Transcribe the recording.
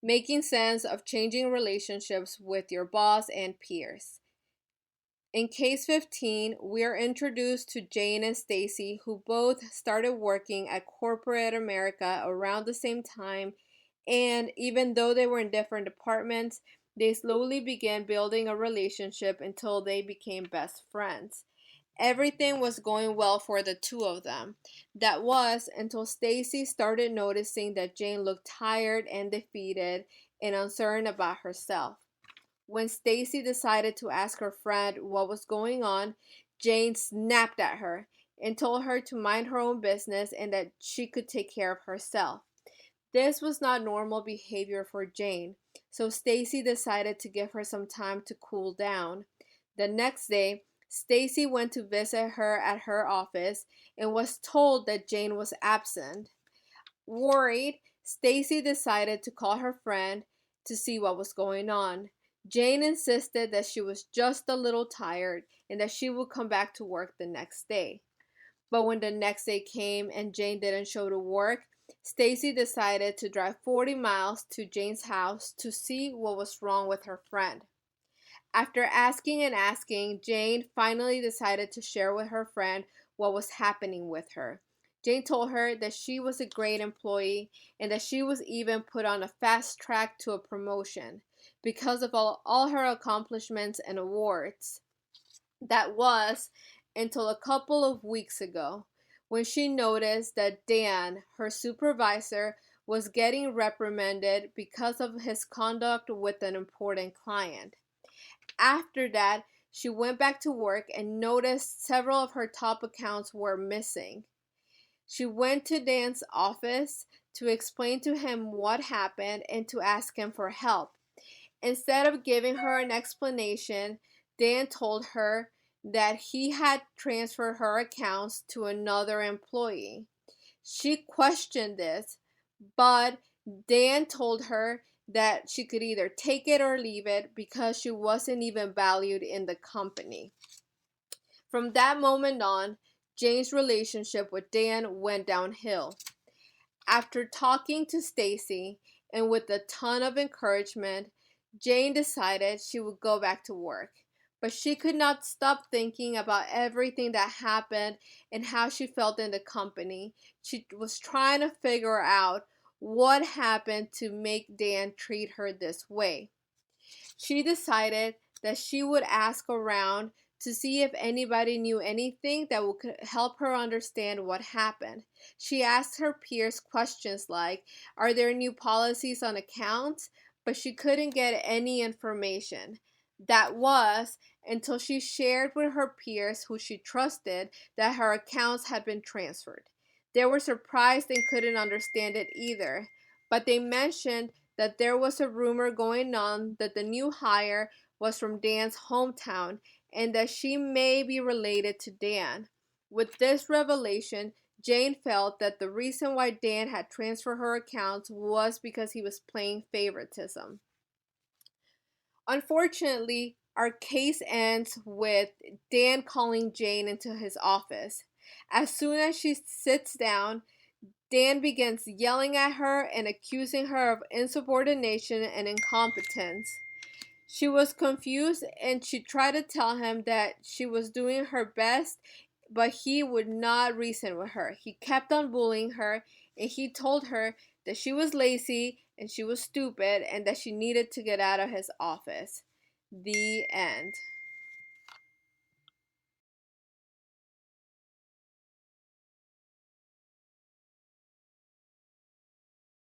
Making sense of changing relationships with your boss and peers. In case 15, we are introduced to Jane and Stacy, who both started working at corporate America around the same time, and even though they were in different departments, they slowly began building a relationship until they became best friends. Everything was going well for the two of them. That was until Stacy started noticing that Jane looked tired and defeated and uncertain about herself. When Stacy decided to ask her friend what was going on, Jane snapped at her and told her to mind her own business and that she could take care of herself. This was not normal behavior for Jane, so Stacy decided to give her some time to cool down. The next day, Stacy went to visit her at her office and was told that Jane was absent. Worried, Stacy decided to call her friend to see what was going on. Jane insisted that she was just a little tired and that she would come back to work the next day. But when the next day came and Jane didn't show to work, Stacy decided to drive 40 miles to Jane's house to see what was wrong with her friend. After asking and asking, Jane finally decided to share with her friend what was happening with her. Jane told her that she was a great employee and that she was even put on a fast track to a promotion because of all her accomplishments and awards. That was until a couple of weeks ago when she noticed that Dan, her supervisor, was getting reprimanded because of his conduct with an important client. After that, she went back to work and noticed several of her top accounts were missing. She went to Dan's office to explain to him what happened and to ask him for help. Instead of giving her an explanation, Dan told her that he had transferred her accounts to another employee. She questioned this, but Dan told her that she could either take it or leave it because she wasn't even valued in the company. From that moment on, Jane's relationship with Dan went downhill. After talking to Stacy and with a ton of encouragement, Jane decided she would go back to work. But she could not stop thinking about everything that happened and how she felt in the company. She was trying to figure out what happened to make Dan treat her this way. She decided that she would ask around to see if anybody knew anything that would help her understand what happened. She asked her peers questions like, "Are there new policies on accounts?" But she couldn't get any information. That was until she shared with her peers who she trusted that her accounts had been transferred. They were surprised and couldn't understand it either, but they mentioned that there was a rumor going on that the new hire was from Dan's hometown and that she may be related to Dan. With this revelation, Jane felt that the reason why Dan had transferred her accounts was because he was playing favoritism. Unfortunately, our case ends with Dan calling Jane into his office. As soon as she sits down, Dan begins yelling at her and accusing her of insubordination and incompetence. She was confused and she tried to tell him that she was doing her best, but he would not reason with her. He kept on bullying her and he told her that she was lazy and she was stupid and that she needed to get out of his office. The end.